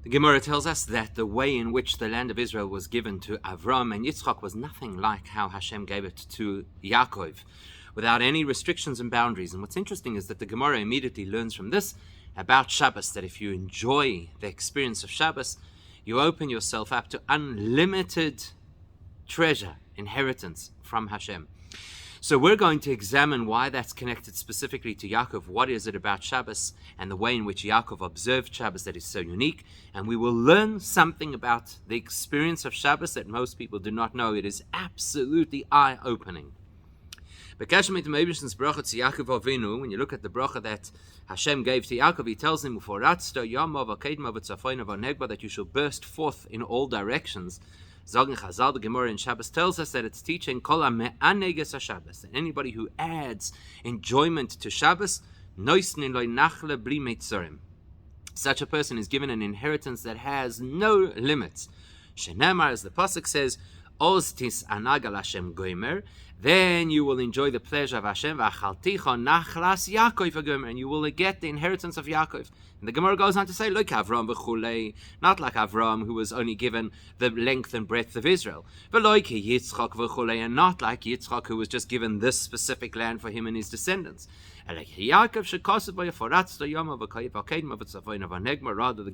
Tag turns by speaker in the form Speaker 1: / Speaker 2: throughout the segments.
Speaker 1: The Gemara tells us that the way in which the land of Israel was given to Avram and Yitzchak was nothing like how Hashem gave it to Yaakov, without any restrictions and boundaries. And what's interesting is that the Gemara immediately learns from this about Shabbos, that if you enjoy the experience of Shabbos, you open yourself up to unlimited treasure, inheritance from Hashem. So we're going to examine why that's connected specifically to Yaakov. What is it about Shabbos and the way in which Yaakov observed Shabbos that is so unique? And we will learn something about the experience of Shabbos that most people do not know. It is absolutely eye-opening. When you look at the bracha that Hashem gave to Yaakov, he tells him that you shall burst forth in all directions. Zagen Chazal, the Gemara in Shabbos tells us that it's teaching that anybody who adds enjoyment to Shabbos, such a person is given an inheritance that has no limits. Shenamar, as the pasuk says, Oz tis anagal Hashem goimer, then you will enjoy the pleasure of Hashem, and you will get the inheritance of Yaakov. And the Gemara goes on to say, like Avram v'chulei, not like Avram, who was only given the length and breadth of Israel, but like Yitzchak v'chulei, and not like Yitzchak, who was just given this specific land for him and his descendants. Rather, the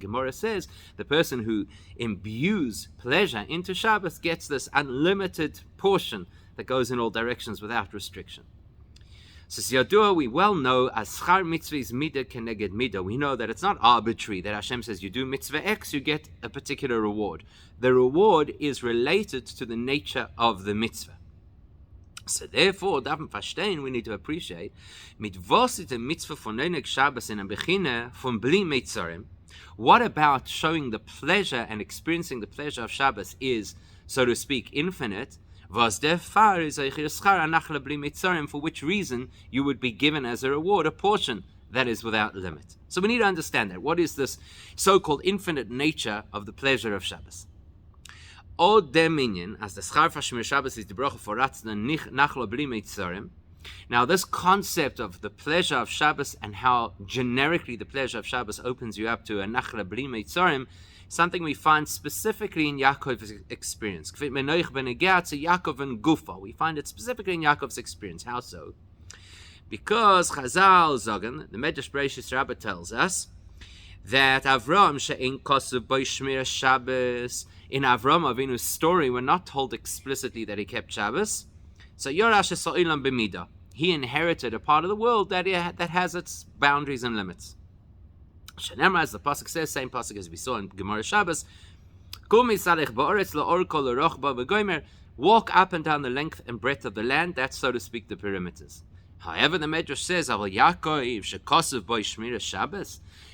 Speaker 1: Gemara says, the person who imbues pleasure into Shabbos gets this unlimited portion that goes in all directions without restriction. So we well know as schar mitzvah is midah keneged midah. We know that it's not arbitrary that Hashem says you do mitzvah X, you get a particular reward. The reward is related to the nature of the mitzvah. So therefore, we need to appreciate mitzvah von Shabbos in a bechina von bli mitzarim. What about showing the pleasure and experiencing the pleasure of Shabbos is, so to speak, infinite? For which reason you would be given as a reward a portion that is without limit. So we need to understand that. What is this so-called infinite nature of the pleasure of Shabbos? O deminyan, as the schar fashmir Shabbos is the bracha for ratzna nachlo bli mitzarim. Now this concept of the pleasure of Shabbos and how generically the pleasure of Shabbos opens you up to a nachla bli mitzarim, something we find specifically in Yaakov's experience. We find it specifically in Yaakov's experience. How so? Because Chazal Zogan, the Medrash Bereishis Rabbah tells us that Avram she'en kosuv bo shmir Shabbos. In Avram Avinu's story, we're not told explicitly that he kept Shabbos. So Yorash So'ilam b'midah. He inherited a part of the world that has its boundaries and limits. Shenema, as the pasuk says, same pasuk as we saw in Gemara Shabbos, walk up and down the length and breadth of the land. That's, so to speak, the perimeters. However, the Medrash says,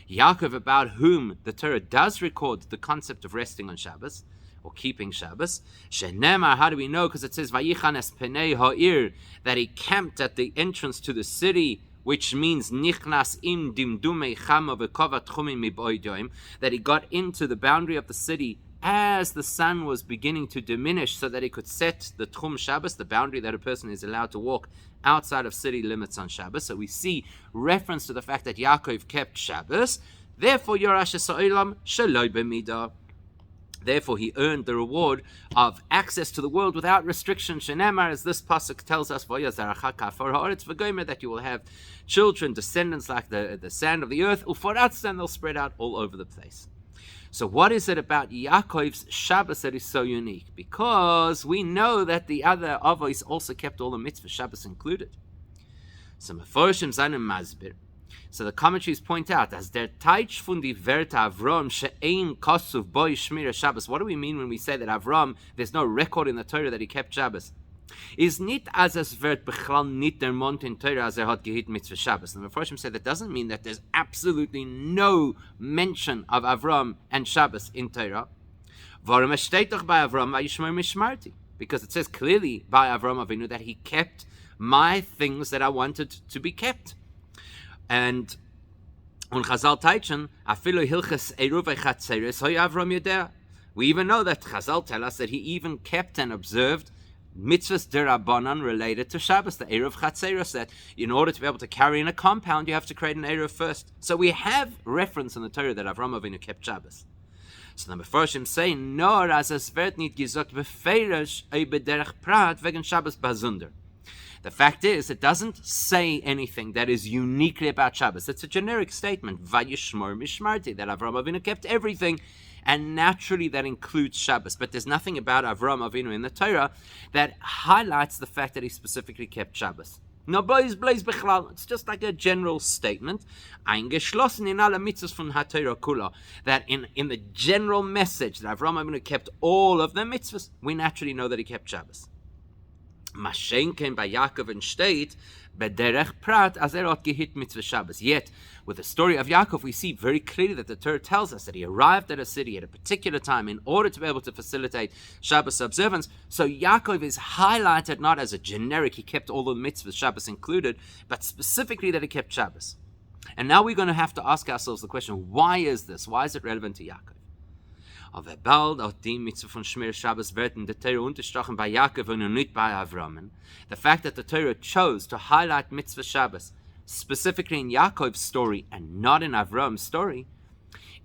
Speaker 1: Yaakov, about whom the Torah does record the concept of resting on Shabbos, or keeping Shabbos. Shenema, how do we know? Because it says, Vayichanes penei ha'ir, that he camped at the entrance to the city, which means nichnas im dimdumei chama v'kova tchumim miboidoim, that he got into the boundary of the city as the sun was beginning to diminish, so that he could set the tchum Shabbos, the boundary that a person is allowed to walk outside of city limits on Shabbos. So we see reference to the fact that Yaakov kept Shabbos. Therefore, Yorash So'ilam shaloi b'midah. Therefore, he earned the reward of access to the world without restriction. Shenemar, as this pasuk tells us, that you will have children, descendants like the sand of the earth, and they'll spread out all over the place. So what is it about Yaakov's Shabbos that is so unique? Because we know that the other Avos also kept all the mitzvah, Shabbos included. So Meforshim Zanim Mazbir. So the commentaries point out, as der Teich von die Verta Avram she'ein kosuv boy shmira Shabbos. What do we mean when we say that Avram, there's no record in the Torah that he kept Shabbos? Is nit as es wird bechlal nit der Mont in Torah as hat gehit mitzvah Shabbos. And the Meforshim said that doesn't mean that there's absolutely no mention of Avram and Shabbos in Torah. Warum es steht doch bei Avram vayishmer mishmarti? Because it says clearly by Avram Avinu that he kept my things that I wanted to be kept. And on Chazal Taichen, afilu hilches eruvei chatzeres hoy Avram yodea. We even know that Chazal tell us that he even kept and observed mitzvahs derabanan related to Shabbos, the eruv chatzeres, that in order to be able to carry in a compound, you have to create an eruv first. So we have reference in the Torah that Avram Avinu kept Shabbos. So the Mefarshim say, nor as es wird nicht gesagt befeirish über derech prat wegen Shabbos bazunder. The fact is, it doesn't say anything that is uniquely about Shabbos. It's a generic statement, Vayishmor Mishmarti, that Avraham Avinu kept everything, and naturally that includes Shabbos. But there's nothing about Avraham Avinu in the Torah that highlights the fact that he specifically kept Shabbos. No, blaze bechlal. It's just like a general statement. Eingeschlossen in alle mitzvahs von HaTorah kula. That in the general message that Avraham Avinu kept all of the mitzvahs, we naturally know that he kept Shabbos. Mashenken by Yaakov and steht, bederech prat as hat gehit mitzvah Shabbos. Yet, with the story of Yaakov, we see very clearly that the Torah tells us that he arrived at a city at a particular time in order to be able to facilitate Shabbos observance. So Yaakov is highlighted not as a generic, he kept all the mitzvahs, Shabbos included, but specifically that he kept Shabbos. And now we're going to have to ask ourselves the question, why is this? Why is it relevant to Yaakov? Aber bald auch die Mitzvah von Shmir Shabbos wird in der Torah unterstrichen bei Yaakov und nicht bei Avram. The fact that the Torah chose to highlight Mitzvah Shabbos specifically in Yaakov's story and not in Avram's story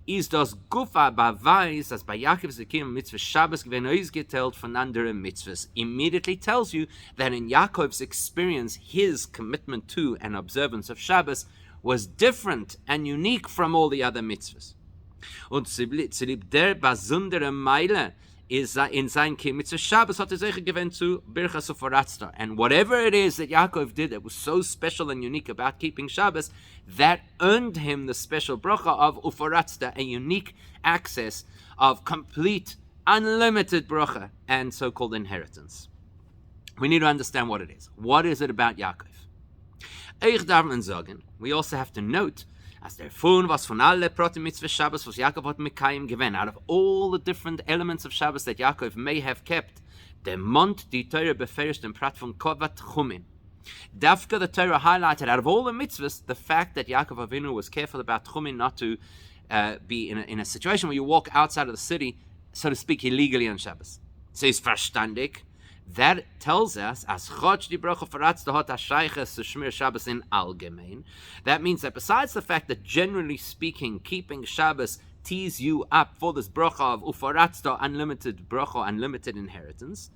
Speaker 1: is das Gufa Beweis, as bei Yaakov's Zekim Mitzvah Shabbos gewesen ausgeteilt von anderen Mitzvahs, immediately tells you that in Yaakov's experience, his commitment to and observance of Shabbos was different and unique from all the other mitzvahs. Und zu lieb der besondere Meile is in sein Mitzvah Shabbos hat sich gewöhnt zu Birchas Uforatzta. And whatever it is that Yaakov did that was so special and unique about keeping Shabbos, that earned him the special bracha of Uforatzta, a unique access of complete, unlimited bracha and so-called inheritance. We need to understand what it is. What is it about Yaakov? We also have to note as der Fun was von alle Prote Mitzvah Shabbos was Yaakov hat Mekayim given. Out of all the different elements of Shabbos that Yaakov may have kept, der Mond die Torah beferisht in Prat von Kovat Chumin. Dafka the Torah highlighted out of all the mitzvahs the fact that Yaakov Avinu was careful about Chumin, not to be in a situation where you walk outside of the city, so to speak, illegally on Shabbos. So he's verstandig. That tells us, as Chotch die Bracha Faratzta hot Ashayches to Shmir Shabbos in Allgemein. That means that besides the fact that generally speaking, keeping Shabbos tees you up for this bracha of Ufaratzta, unlimited bracha, unlimited inheritance.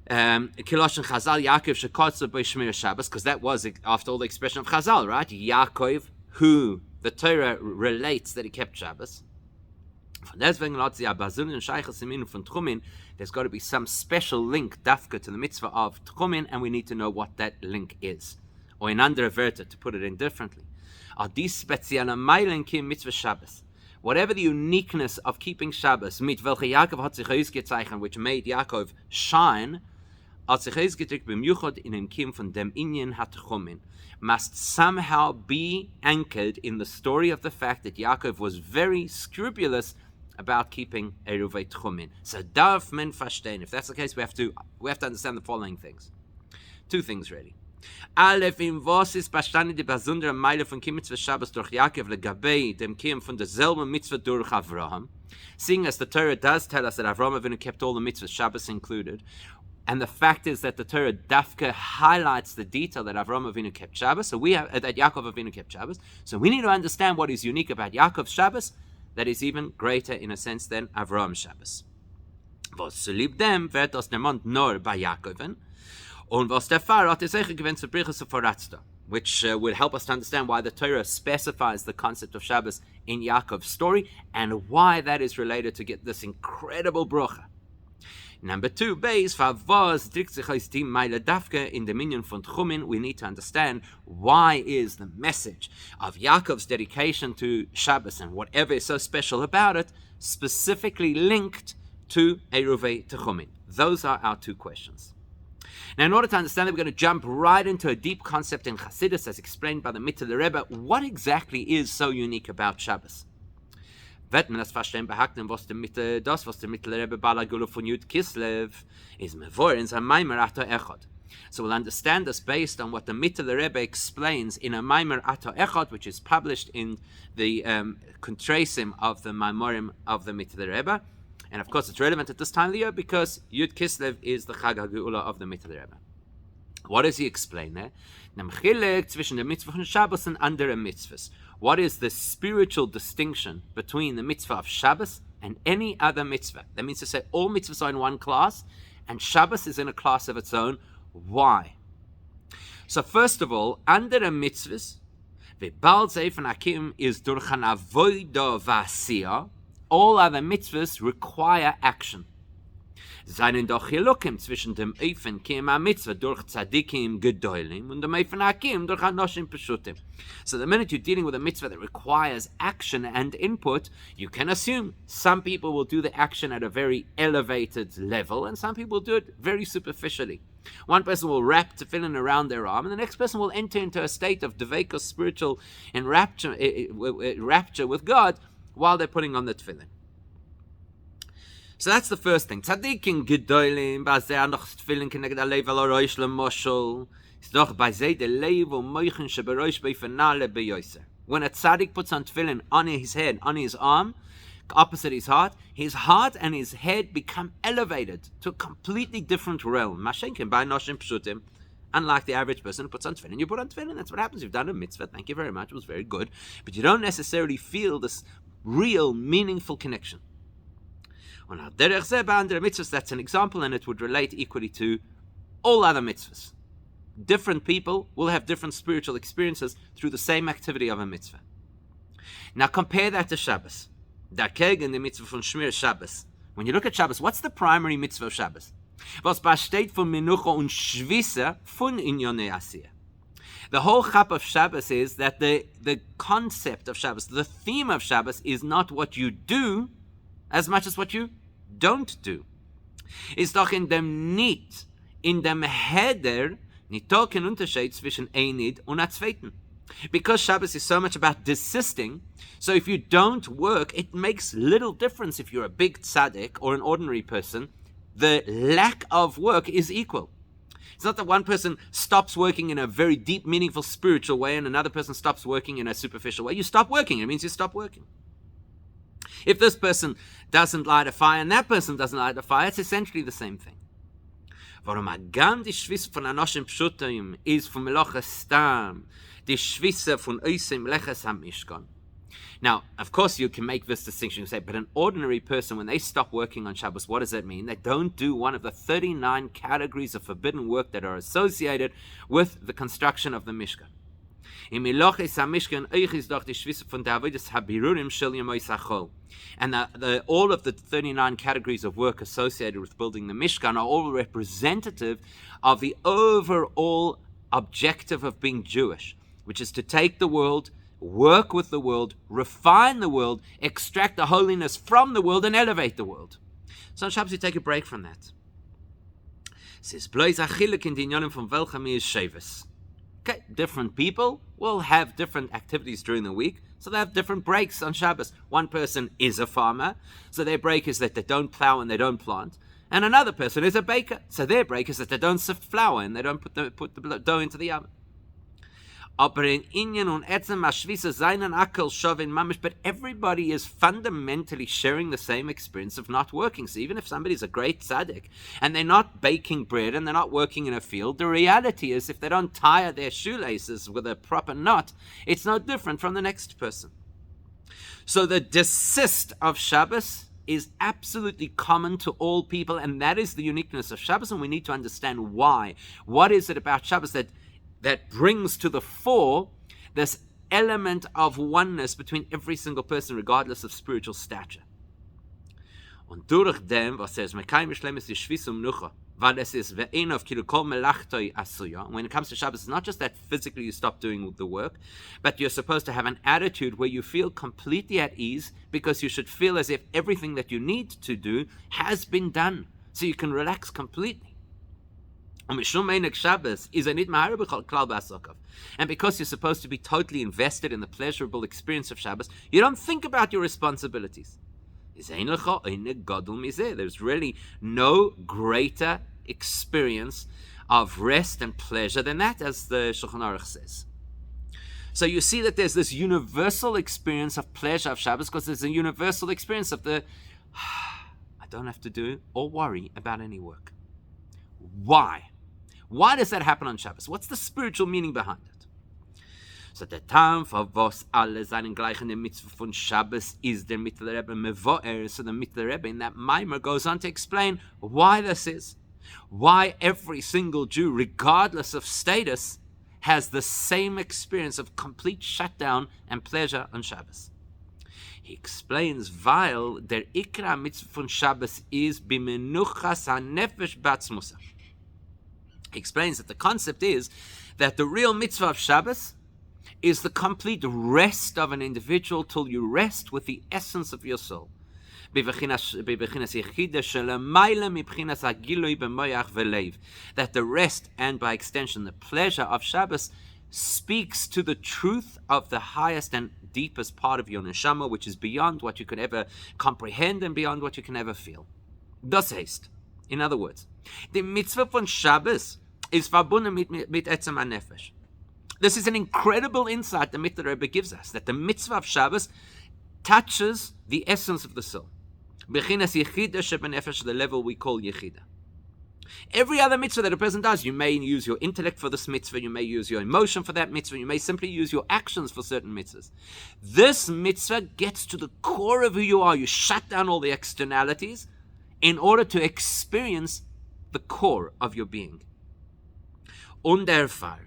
Speaker 1: Kilosh and Chazal Yaakov shekotza by Shmir Shabbos, because that was after all the expression of Chazal, right? Yaakov, who the Torah relates that he kept Shabbos. There's got to be some special link, dafka, to the mitzvah of Tchumin, and we need to know what that link is. Or in andere Wörter, to put it in differently. Whatever the uniqueness of keeping Shabbos, mit welche Yaakov hat sich ausgezeichnet, which made Yaakov shine, hat sich ausgedrückt b'myuchad in dem Kim von dem Inyan hat Tchumin, must somehow be anchored in the story of the fact that Yaakov was very scrupulous about keeping Eruvei Tchumin. So darf men verstehen. If that's the case, we have to understand the following things. Two things really. Aleph, in was ist bestanden die besondere Meile von Kim Mitzvah Shabbos durch Yaakov legabei dem Kim von derselben Mitzvah durch Avraham. Seeing as the Torah does tell us that Avraham Avinu kept all the mitzvahs, Shabbos included, and the fact is that the Torah dafka highlights the detail that Avraham Avinu kept Shabbos, so we have that Yaakov Avinu kept Shabbos. So we need to understand what is unique about Yaakov's Shabbos that is even greater in a sense than Avraham's Shabbos. Was zu lieb dem wird aus dem Mund nur bei Yaakoven, und was der Pfarrer hat sich gewöhnt zu Birchas Uforatzta, which would help us to understand why the Torah specifies the concept of Shabbos in Yaakov's story and why that is related to get this incredible bracha. Number two, base was in the minion von Tchumin. We need to understand why is the message of Yaakov's dedication to Shabbos and whatever is so special about it specifically linked to Eruvei Tchumin. Those are our two questions. Now, in order to understand that, we're going to jump right into a deep concept in Chassidus, as explained by the Mitzvah Rebbe. What exactly is so unique about Shabbos? Wird man das verstehen behaken, was der Mittler Rebbe Balagulu von Yud Kislev is mevor in sein Maimer Ato Echad. So we'll understand this based on what the Mittler Rebbe explains in a Maimer Ato Echad, which is published in the Contrasim of the Maimorim of the Mittler Rebbe. And of course, it's relevant at this time of the year because Yud Kislev is the Chag HaGeula of the Mittler Rebbe. What does he explain there? Chelek zwischen der Mitzvah von Shabbos and andere Mitzvahs. What is the spiritual distinction between the mitzvah of Shabbos and any other mitzvah. That means to say all mitzvahs are in one class, and Shabbos is in a class of its own. Why? So first of all, under the mitzvahs, Vayeitzei von Hakim is durch an avodah v'asiyah. All other mitzvahs require action. Seinen doch Chelukim zwischen dem Eifen Kiem HaMitzvah durch Tzadikim Gedolim und dem Eifen Hakim durch Anoshim Peshutim. So the minute you're dealing with a mitzvah that requires action and input, you can assume some people will do the action at a very elevated level and some people will do it very superficially. One person will wrap tefillin around their arm and the next person will enter into a state of devekos, spiritual rapture with God while they're putting on the tefillin. So that's the first thing. Tzadikim gedolim, bazeh noch tefillin keneged alev al roish lemoshel. It's doch bazeh de leiv u moichen sheberoish beifanale beyoser. When a tzaddik puts on tefillin on his head, on his arm, opposite his heart and his head become elevated to a completely different realm. Mashenkin by noshim pshutim. Unlike the average person who puts on tefillin, you put on tefillin. That's what happens. You've done a mitzvah. Thank you very much. It was very good. But you don't necessarily feel this real, meaningful connection. On our derech zeh ba'andre mitzvahs, that's an example, and it would relate equally to all other mitzvahs. Different people will have different spiritual experiences through the same activity of a mitzvah. Now compare that to Shabbos. Darkegen the mitzvah von Shmir Shabbos. When you look at Shabbos, what's the primary mitzvah of Shabbos? Was besteht von Menucha und Shvisa von Inyonei Asiyah. The whole chap of Shabbos is that the concept of Shabbos, the theme of Shabbos is not what you do, as much as what you don't do. Ist doch in dem Niet, in dem Heder, nicht kein Unterschied zwischen Einid und a Zweiten. Because Shabbos is so much about desisting, so if you don't work, it makes little difference if you're a big tzaddik or an ordinary person. The lack of work is equal. It's not that one person stops working in a very deep, meaningful, spiritual way and another person stops working in a superficial way. You stop working. It means you stop working. If this person doesn't light a fire and that person doesn't light a fire, it's essentially the same thing. Warum agam die Schwisse von Anoshim Pshutim is von Melocha Stam, die Schwisse von Oisem Leches HaMishkan. Now, of course, you can make this distinction. You say, but an ordinary person, when they stop working on Shabbos, what does that mean? They don't do one of the 39 categories of forbidden work that are associated with the construction of the Mishkan. And all of the 39 categories of work associated with building the Mishkan are all representative of the overall objective of being Jewish, which is to take the world, work with the world, refine the world, extract the holiness from the world, and elevate the world. So on Shabbos you take a break from that. Okay, different people will have different activities during the week, so they have different breaks on Shabbos. One person is a farmer, so their break is that they don't plow and they don't plant. And another person is a baker, so their break is that they don't sift flour and they don't put the dough into the oven. But everybody is fundamentally sharing the same experience of not working. So even if somebody's a great tzaddik and they're not baking bread and they're not working in a field, the reality is if they don't tie their shoelaces with a proper knot, it's no different from the next person. So the desist of Shabbos is absolutely common to all people, and that is the uniqueness of Shabbos, and we need to understand why. What is it about Shabbos that brings to the fore this element of oneness between every single person, regardless of spiritual stature? Und durch dem, was mekayim shlemis yishvis umnucha, weil es ist ve'en of kilu kol melachtoi asuya. When it comes to Shabbos, it's not just that physically you stop doing the work, but you're supposed to have an attitude where you feel completely at ease, because you should feel as if everything that you need to do has been done, so you can relax completely. And because you're supposed to be totally invested in the pleasurable experience of Shabbos, you don't think about your responsibilities. There's really no greater experience of rest and pleasure than that, as the Shulchan Aruch says. So you see that there's this universal experience of pleasure of Shabbos, because there's a universal experience of I don't have to do or worry about any work. Why? Why does that happen on Shabbos? What's the spiritual meaning behind it? So der Tam for was alle seinen gleichen der Mitzvah von Shabbos is der Mittler Rebbe mevoer. So the Mittler Rebbe in that Maimer goes on to explain why this is. Why every single Jew, regardless of status, has the same experience of complete shutdown and pleasure on Shabbos. He explains, weil der Ikra Mitzvah von Shabbos is bimenuchas hanefesh batzmusa. He explains that the concept is that the real mitzvah of Shabbos is the complete rest of an individual till you rest with the essence of your soul. That the rest, and by extension the pleasure of Shabbos, speaks to the truth of the highest and deepest part of your neshama, which is beyond what you could ever comprehend and beyond what you can ever feel. Das heißt, in other words, the mitzvah von Shabbos is verbunden mit etzem hanefesh. This is an incredible insight the Mitzvah Rebbe gives us, that the mitzvah of Shabbos touches the essence of the soul. Bechinas yechida shebenefesh, the level we call yechida. Every other mitzvah that a person does, you may use your intellect for this mitzvah, you may use your emotion for that mitzvah, you may simply use your actions for certain mitzvahs. This mitzvah gets to the core of who you are. You shut down all the externalities in order to experience the core of your being. Und der Fall.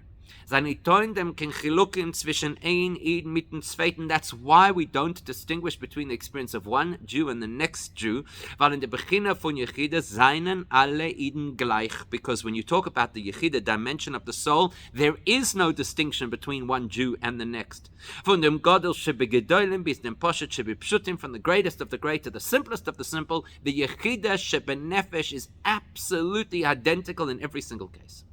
Speaker 1: That's why we don't distinguish between the experience of one Jew and the next Jew. Because when you talk about the Yechida dimension of the soul, there is no distinction between one Jew and the next. From the greatest of the great to the simplest of the simple, the Yechida shebenefesh is absolutely identical in every single case.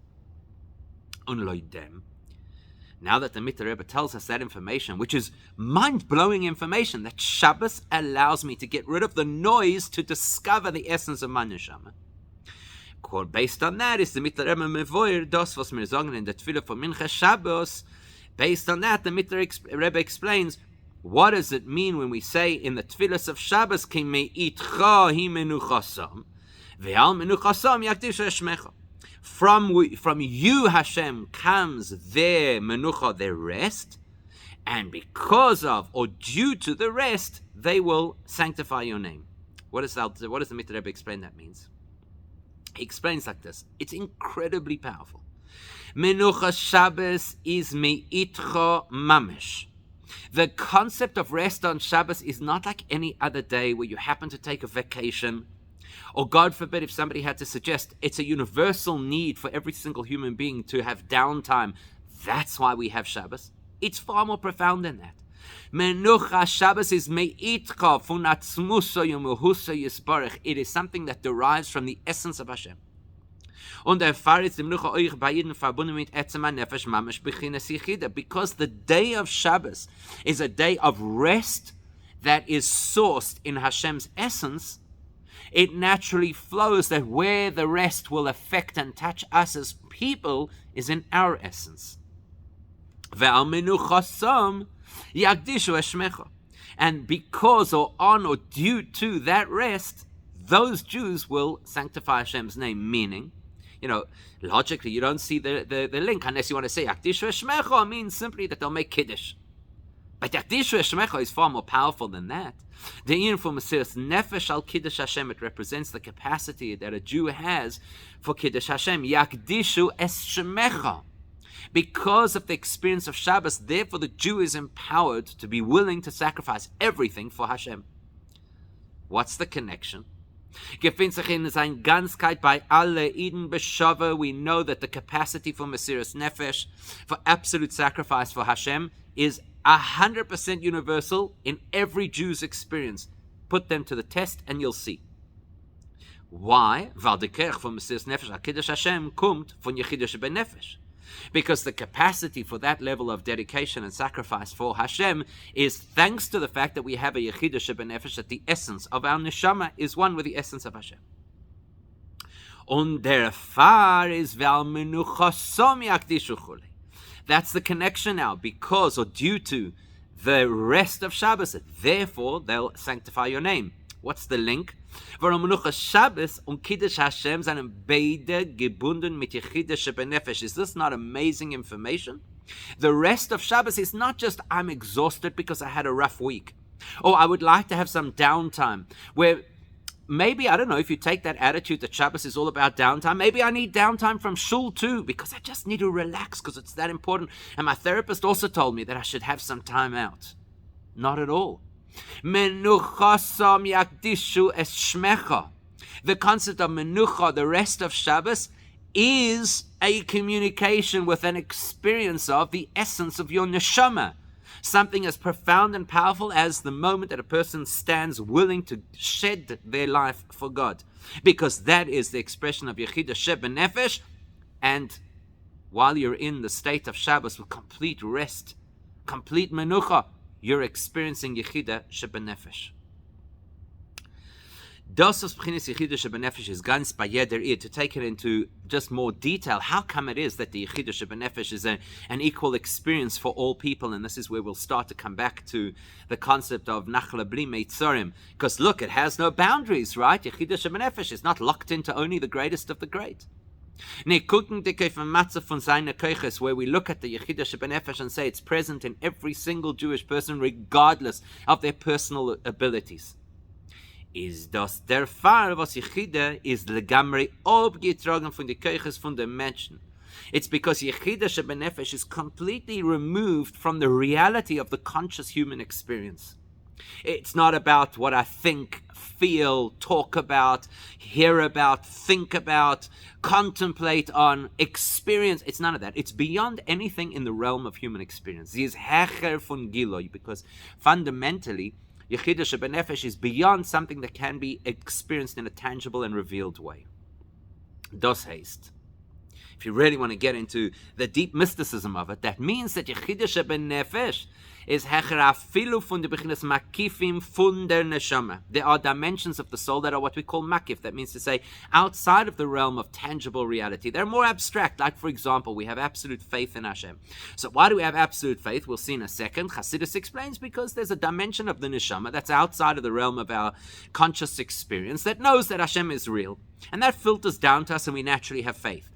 Speaker 1: Now that the Mitzvah Rebbe tells us that information, which is mind-blowing information, that Shabbos allows me to get rid of the noise to discover the essence of my neshama. Based on that is the Mitzvah Rebbe mevoyer das was mir sagen in der Tefillah for Mincha Shabbos. Based on that, the Mitzvah Rebbe explains, what does it mean when we say in the Tefillah of Shabbos, Ki me'itcha hi menuchasam, ve'al menuchasam yakdish eshmecha. From you, Hashem, comes their menucha, their rest, and because of or due to the rest, they will sanctify your name. What does the Mitzvah Rebbe explain that means? He explains like this. It's incredibly powerful. Menucha Shabbos is me'itcha mamish. The concept of rest on Shabbos is not like any other day where you happen to take a vacation. Or God forbid, if somebody had to suggest, it's a universal need for every single human being to have downtime. That's why we have Shabbos. It's far more profound than that. Menucha Shabbos is me'itcha funatzmuso yomuhusa yisbarech. It is something that derives from the essence of Hashem. Und erfahrt die Menucha euch bei jedem verbunden mit etzem hanefesh mamish bechinas yechida. Because the day of Shabbos is a day of rest that is sourced in Hashem's essence. It naturally flows that where the rest will affect and touch us as people is in our essence. And because or on or due to that rest, those Jews will sanctify Hashem's name. Meaning, logically, you don't see the link unless you want to say Yakdishu Eshmecha means simply that they'll make Kiddush. But Yakdishu Eshmecha is far more powerful than that. The Yin for Mesiras Nefesh al Kiddush Hashem, it represents the capacity that a Jew has for Kiddush Hashem. Yakdishu Eshmecha. Because of the experience of Shabbos, therefore the Jew is empowered to be willing to sacrifice everything for Hashem. What's the connection? Gefindt sich in sein Ganzkeit bei alle Eden Beshava. We know that the capacity for Mesiras Nefesh, for absolute sacrifice for Hashem, is 100% universal in every Jew's experience. Put them to the test and you'll see. Why? Weil der Kerch von Mesiras Nefesh HaKiddush Hashem kommt von Yechida Shebenefesh. Because the capacity for that level of dedication and sacrifice for Hashem is thanks to the fact that we have a Yechida Shebenefesh, that the essence of our neshama is one with the essence of Hashem. Und der Far is weil menuchasom yakdishu chulei. That's the connection now, because or due to the rest of Shabbos, therefore they'll sanctify your name. What's the link? Warum menucha Shabbos und Kiddush Hashem seinen beide gebunden mit Yechida Shebenefesh. Is this not amazing information? The rest of Shabbos is not just I'm exhausted because I had a rough week, or I would like to have some downtime, where maybe, I don't know, if you take that attitude that Shabbos is all about downtime, maybe I need downtime from shul too, because I just need to relax because it's that important. And my therapist also told me that I should have some time out. Not at all. Menuchasam yakdishu es shmecha. The concept of menucha, the rest of Shabbos, is a communication with an experience of the essence of your neshama. Something as profound and powerful as the moment that a person stands willing to shed their life for God. Because that is the expression of Yechida Shebenefesh. And while you're in the state of Shabbos with complete rest, complete menucha, you're experiencing Yechida Shebenefesh. Dosos B'chinas Yechida Shebenefesh is ganz b'yeder ir, to take it into just more detail. How come it is that the Yechida Shebenefesh is an equal experience for all people? And this is where we'll start to come back to the concept of Nachla Bli Meitzorim. Because look, it has no boundaries, right? Yechida Shebenefesh is not locked into only the greatest of the great. Where we look at the Yechida Shebenefesh and say it's present in every single Jewish person regardless of their personal abilities. Is das der Fall, was Yechida is legamri abgetragen von die Keuches von den Menschen. It's because Yechida Shebenefesh is completely removed from the reality of the conscious human experience. It's not about what I think, feel, talk about, hear about, think about, contemplate on, experience. It's none of that. It's beyond anything in the realm of human experience. Sie ist hecher von Giloi, because fundamentally, Yechida Shebenefesh is beyond something that can be experienced in a tangible and revealed way. Das heißt, if you really want to get into the deep mysticism of it, that means that Yechida Shebenefesh is hecher afilu von der Bechinas makifim von der neshama. There are dimensions of the soul that are what we call makif. That means to say outside of the realm of tangible reality. They're more abstract. Like, for example, we have absolute faith in Hashem. So why do we have absolute faith? We'll see in a second. Chassidus explains because there's a dimension of the neshama that's outside of the realm of our conscious experience that knows that Hashem is real. And that filters down to us and we naturally have faith.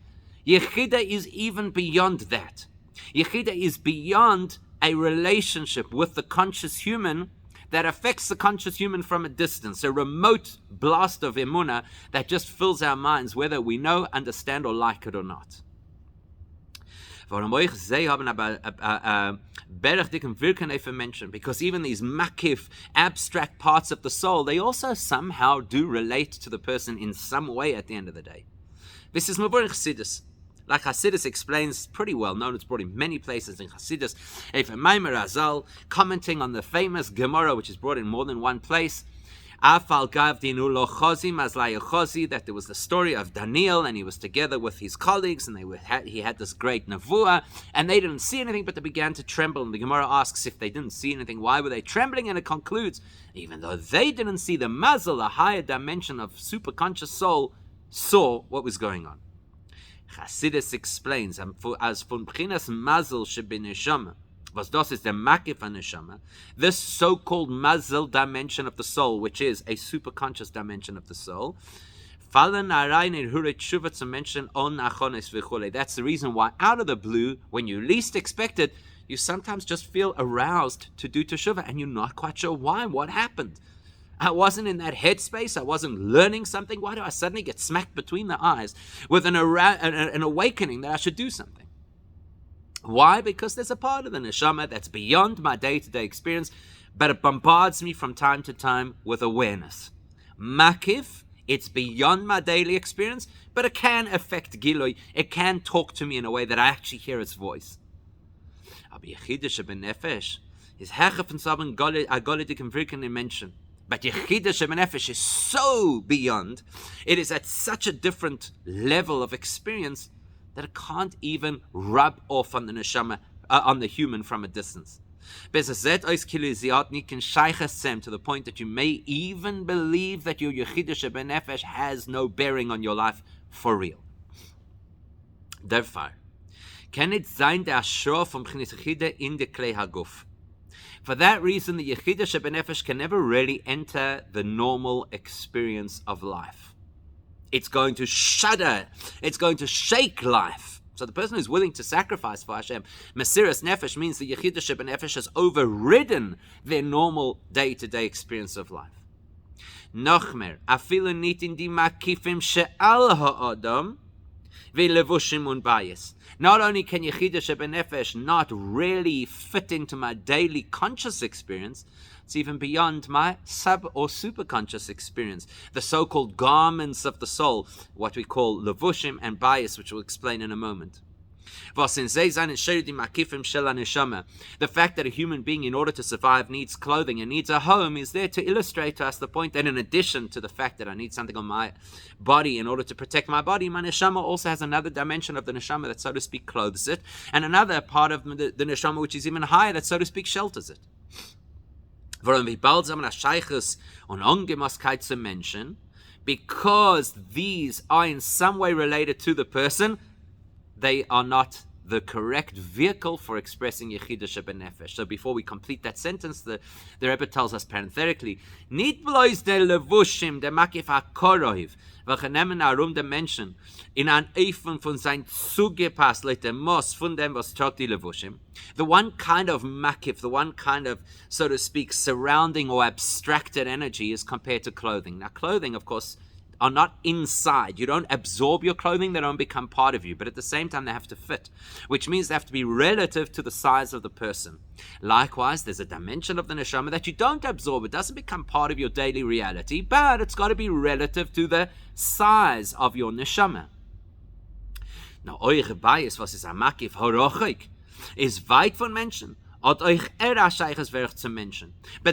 Speaker 1: Yechida is even beyond that. Yechida is beyond a relationship with the conscious human that affects the conscious human from a distance, a remote blast of emunah that just fills our minds, whether we know, understand, or like it or not. Because even these makif, abstract parts of the soul, they also somehow do relate to the person in some way at the end of the day. This is Mavorich Chassidus. Like Chassidus explains, pretty well known, it's brought in many places in Chassidus. Efer Maimer Azal, commenting on the famous Gemara, which is brought in more than one place, Afal Gavdinu Lo Chozi Mazlaya Chozi, that there was the story of Daniel, and he was together with his colleagues, and he had this great nevuah, and they didn't see anything, but they began to tremble. And the Gemara asks if they didn't see anything, why were they trembling? And it concludes, even though they didn't see the mazal, a higher dimension of superconscious soul, saw what was going on. Chassidus explains, as von B'chinas Mazel shebineshama, was das is the makif neshama, this so-called Mazel dimension of the soul, which is a superconscious dimension of the soul, fallen arayin in huret tshuva to mention on achones v'chule. That's the reason why, out of the blue, when you least expect it, you sometimes just feel aroused to do teshuva, and you're not quite sure why. What happened? I wasn't in that headspace. I wasn't learning something. Why do I suddenly get smacked between the eyes with an awakening that I should do something? Why? Because there's a part of the neshama that's beyond my day-to-day experience, but it bombards me from time to time with awareness. Makif, it's beyond my daily experience, but it can affect Giloi. It can talk to me in a way that I actually hear its voice. Aber Yechida Shebenefesh is hecher von Saben agolidikim virken in mention. But Yechida Shebenefesh is so beyond, it is at such a different level of experience that it can't even rub off on the neshama, on the human from a distance. To the point that you may even believe that your Yechida Shebenefesh has no bearing on your life for real. Therefore, can it sein der Ashra vom B'chinas Yechida in the Klei Haguf? For that reason, the Yechida Shebenefesh can never really enter the normal experience of life. It's going to shudder. It's going to shake life. So the person who's willing to sacrifice for Hashem, Mesiras Nefesh, means the Yechidah Shebenefesh has overridden their normal day-to-day experience of life. Nochmer, afilu nitin di makifim she'al ha'adam ve'levushim un bayis. Not only can Yechidah Shebenefesh not really fit into my daily conscious experience, it's even beyond my sub or superconscious experience. The so-called garments of the soul, what we call levushim and bayis, which we'll explain in a moment. The fact that a human being, in order to survive, needs clothing and needs a home is there to illustrate to us the point that in addition to the fact that I need something on my body in order to protect my body, my neshama also has another dimension of the neshama that, so to speak, clothes it, and another part of the neshama which is even higher that, so to speak, shelters it. Because these are in some way related to the person, they are not the correct vehicle for expressing Yechidah Shebenefesh. So before we complete that sentence, the Rebbe tells us parenthetically, Nit bloß der Levushim, der Makif HaKoroiv, welche nehmen der Menschen in ein Eifen von sein zugepasst, der Mos von dem, was trägt die Levushim. The one kind of makif, the one kind of, so to speak, surrounding or abstracted energy is compared to clothing. Now clothing, of course, are not inside. You don't absorb your clothing, they don't become part of you. But at the same time, they have to fit, which means they have to be relative to the size of the person. Likewise, there's a dimension of the neshama that you don't absorb. It doesn't become part of your daily reality, but it's got to be relative to the size of your neshama. Now, eure Bias, was ist amakif horochik, is weit von Menschen. But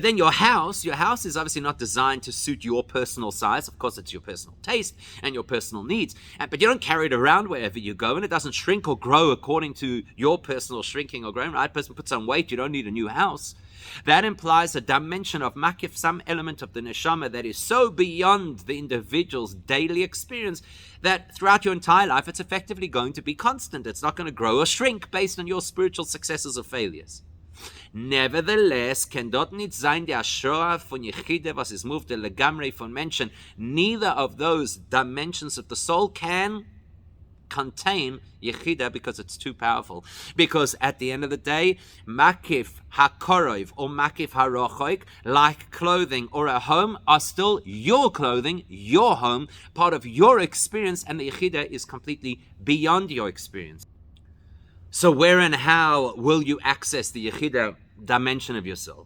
Speaker 1: then your house is obviously not designed to suit your personal size. Of course, it's your personal taste and your personal needs. But you don't carry it around wherever you go, and it doesn't shrink or grow according to your personal shrinking or growing. Right? Person puts on weight, you don't need a new house. That implies a dimension of makif, some element of the neshama that is so beyond the individual's daily experience that throughout your entire life, it's effectively going to be constant. It's not going to grow or shrink based on your spiritual successes or failures. Nevertheless, can dort nicht sein die Ashroa von Yechide, was ist moved der Legamre von Menschen. Neither of those dimensions of the soul can contain Yechida because it's too powerful. Because at the end of the day, Makif HaKorov or Makif HaRochoik, like clothing or a home, are still your clothing, your home, part of your experience, and the Yechida is completely beyond your experience. So where and how will you access the Yechida dimension of your soul?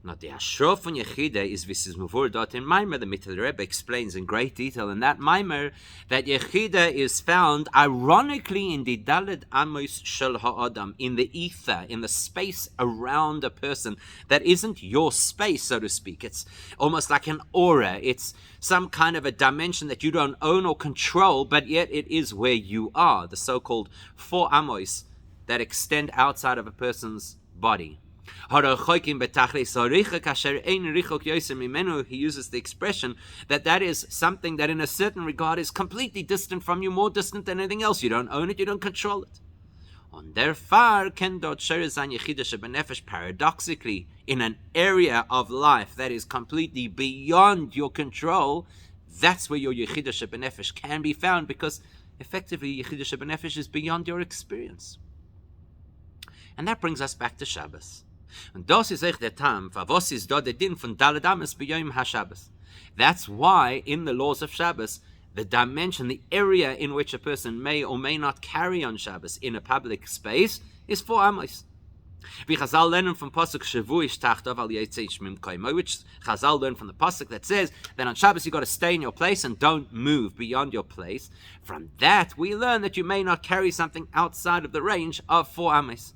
Speaker 1: Now the Ashro von Yechida is Visis Muvur dot in Maimer. The Mitzvah Rebbe explains in great detail in that Maimer that Yechida is found ironically in the Daled Amos Shel Ha'adam, in the ether, in the space around a person that isn't your space, so to speak. It's almost like an aura. It's some kind of a dimension that you don't own or control, but yet it is where you are, the so-called four amos that extend outside of a person's body. He uses the expression that is something that in a certain regard is completely distant from you, more distant than anything else. You don't own it, you don't control it. Paradoxically, in an area of life that is completely beyond your control, that's where your Yechidah Shebenefesh can be found, because effectively Yechidah Shebenefesh is beyond your experience. And that brings us back to Shabbos. And das ist echt der Tam, was ist dort der Din von Daled Amos b'Yom HaShabbos. That's why in the laws of Shabbos, the dimension, the area in which a person may or may not carry on Shabbos in a public space is 4 amos. Wie Chazal learn from Pasuk Shavuish Tachtov al Vayeitzei Shmim Koimo, which Chazal learn from the Pasuk that says that on Shabbos you got to stay in your place and don't move beyond your place. From that we learn that you may not carry something outside of the range of 4 amos.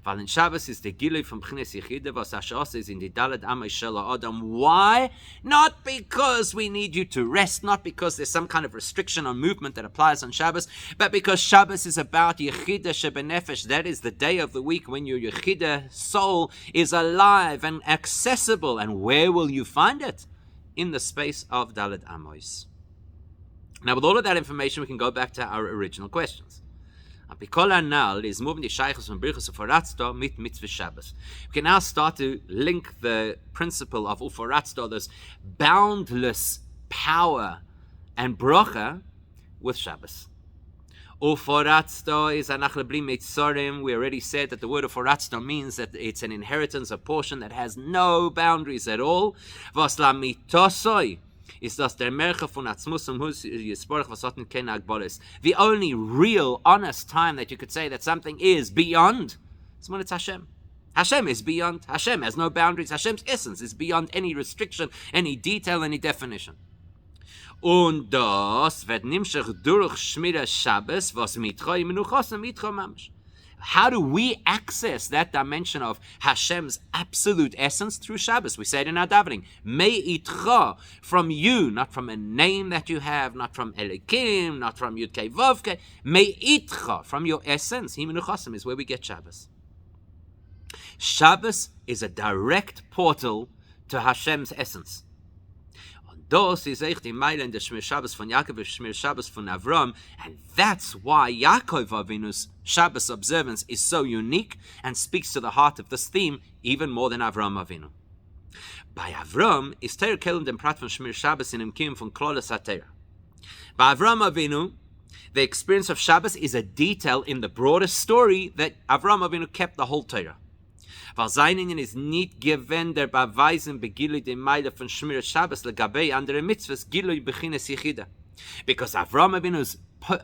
Speaker 1: Weil in Shabbos is the Gilui from Chines Yechida, was Ashos is in the Daled Amos Shel Ha'adam. Why? Not because we need you to rest, not because there's some kind of restriction on movement that applies on Shabbos, but because Shabbos is about Yechidah Shebenefesh. That is the day of the week when your Yechidah soul is alive and accessible. And where will you find it? In the space of Daled Amos. Now, with all of that information, we can go back to our original questions. Apikola Nal is moving the Shaykhs from Birchus Uforatzto mit Mitzvah Shabbos. We can now start to link the principle of Uforatzto, this boundless power and bracha, with Shabbos. Uforatzto is anach lebli mitzorim. We already said that the word uforatzto means that it's an inheritance, a portion that has no boundaries at all. Was la mitosoi is das der Merche von Atzmusum hus Yisporach was hatten keine Agbolis. The only real, honest time that you could say that something is beyond is when it's Hashem. Hashem is beyond. Hashem has no boundaries. Hashem's essence is beyond any restriction, any detail, any definition. Und das wird nimshach durch Shmira Shabbos, was mitcha menuchos und mitcha mamash. How do we access that dimension of Hashem's absolute essence? Through Shabbos. We say it in our davening. Me'itcha, from you, not from a name that you have, not from Elikim, not from Yudke Vovke. Me'itcha, from your essence. Hi menuchosim is where we get Shabbos. Shabbos is a direct portal to Hashem's essence. Das ist echt die Meile in der Shmir Shabbos von Yaakov und Shmir Shabbos von Avram, and that's why Yaakov Avinu's Shabbos observance is so unique and speaks to the heart of this theme even more than Avram Avinu. By Avram is Teir Kelim dem Prat von Shmir Shabbos in Imkim von Klolos HaTeira. By Avram Avinu, the experience of Shabbos is a detail in the broader story that Avram Avinu kept the whole Torah. Weil seinen ist nicht gewend der Beweisen begilui die Meile von Shmir Shabbos legabei andere Mitzvahs gilui bechines Yechida. Because Avram Avinu's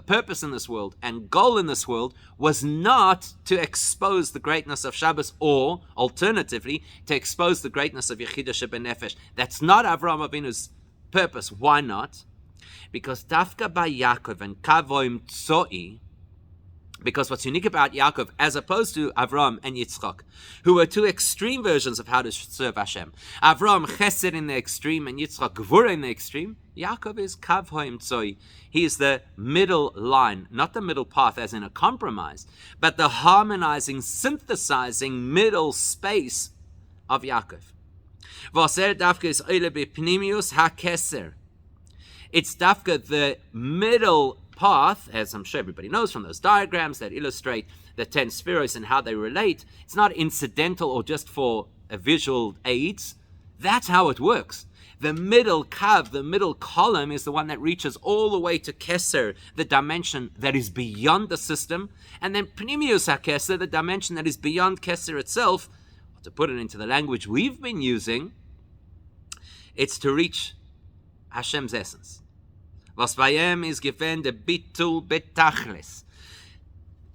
Speaker 1: purpose in this world and goal in this world was not to expose the greatness of Shabbos, or alternatively to expose the greatness of Yechida Shebenefesh. That's not Avram Avinu's purpose. Why not? Because Dafka by Yaakov and Kavoim Tzoi, because what's unique about Yaakov, as opposed to Avram and Yitzchak, who were two extreme versions of how to serve Hashem. Avram Chesed in the extreme and Yitzchak Gvura in the extreme. Yaakov is Kav Hoim Tzoi. He is the middle line, not the middle path as in a compromise, but the harmonizing, synthesizing middle space of Yaakov. Vaser Dafka is Oile B'Pnimius HaKeser. It's Dafka, the middle path, as I'm sure everybody knows from those diagrams that illustrate the 10 spheros and how they relate. It's not incidental or just for a visual aids. That's how it works. The middle kav, the middle column, is the one that reaches all the way to Keser, the dimension that is beyond the system, and then Pnimius HaKeser, the dimension that is beyond Keser itself. To put it into the language we've been using, it's to reach Hashem's essence. Was vayem is given the bitul betachlis.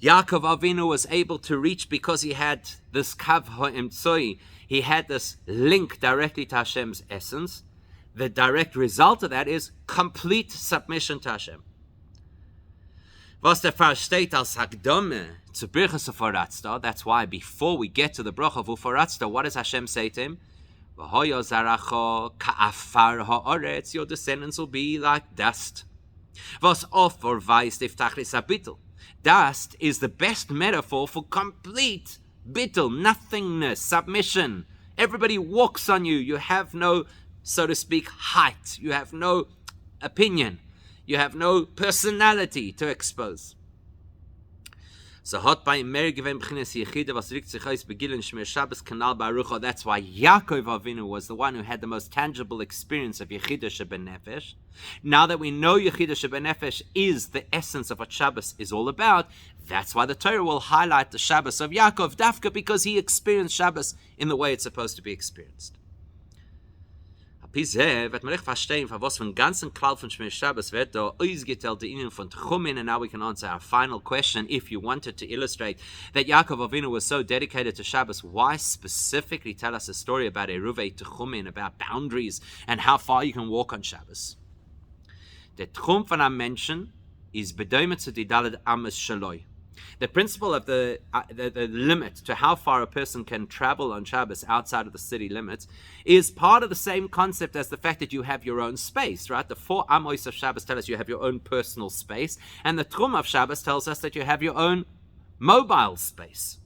Speaker 1: Yaakov Avinu was able to reach because he had this kav ha'emtzoi. He had this link directly to Hashem's essence. The direct result of that is complete submission to Hashem. Was der Fall steht als Hakdome zu Birchas Uforatzto. That's why before we get to the bracha of Uforatzto, what does Hashem say to him? Your descendants will be like dust. Was off or weist if tachlis habitul. Dust is the best metaphor for complete bittul, nothingness, submission. Everybody walks on you. You have no, so to speak, height. You have no opinion. You have no personality to expose. So hot by Mer given b'chines Yechida was rikt sich aus begillen Shmir Shabbos kanal barucha. That's why Yaakov Avinu was the one who had the most tangible experience of Yechida Shebenefesh. Now that we know Yechida Shebenefesh is the essence of what Shabbos is all about, that's why the Torah will highlight the Shabbos of Yaakov Dafka, because he experienced Shabbos in the way it's supposed to be experienced. Wird man recht verstehen, von was von ganzen Klal von Shmir Shabbos wird da ausgeteilt die Ihnen von Tchumin, and now we can answer our final question. If you wanted to illustrate that Yaakov Avinu was so dedicated to Shabbos, why specifically tell us a story about Eruvei Tchumin, about boundaries and how far you can walk on Shabbos? The Tchum von einem Menschen is bedoimet zu die Daled Ames Shaloi. The principle of the limit to how far a person can travel on Shabbos outside of the city limits is part of the same concept as the fact that you have your own space, right? The 4 Amos of Shabbos tell us you have your own personal space, and the Tchum of Shabbos tells us that you have your own mobile space.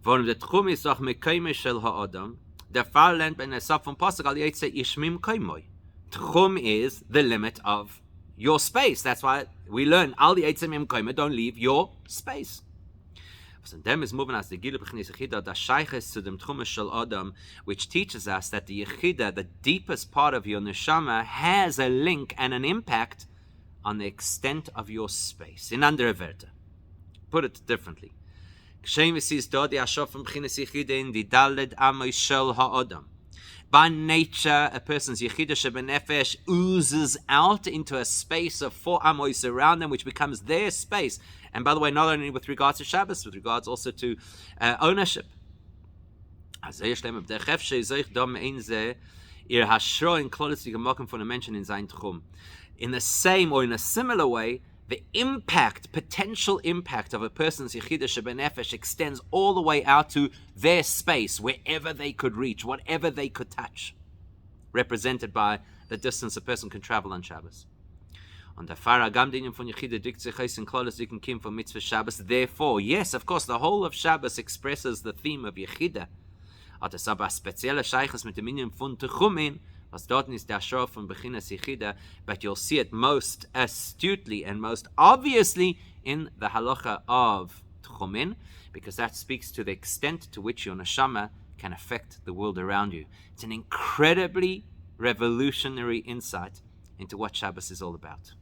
Speaker 1: Warum der Tchum ist auch mekoime shel ha'adam, der Fall lernt bei der Saf von Pasuk al Vayeitzei ishmim koimoi. Tchum is the limit of your space. That's why we learn al Vayeitzei mim koime, don't leave your space. So then is moving as the Gile b'chnis Yechida, the Shayches to dem Tchum shel Adam, which teaches us that the Yechida, the deepest part of your neshama, has a link and an impact on the extent of your space. In andere Werte. Put it differently. By nature, a person's Yechida Shebenefesh oozes out into a space of 4 Amos around them, which becomes their space. And by the way, not only with regards to Shabbos, with regards also to ownership. In the same or in a similar way, the potential impact of a person's Yechida Shebenefesh extends all the way out to their space, wherever they could reach, whatever they could touch, represented by the distance a person can travel on Shabbos. Therefore, yes, of course, the whole of Shabbos expresses the theme of Yechida. But you'll see it most astutely and most obviously in the halacha of Tchumin, because that speaks to the extent to which your neshama can affect the world around you. It's an incredibly revolutionary insight into what Shabbos is all about.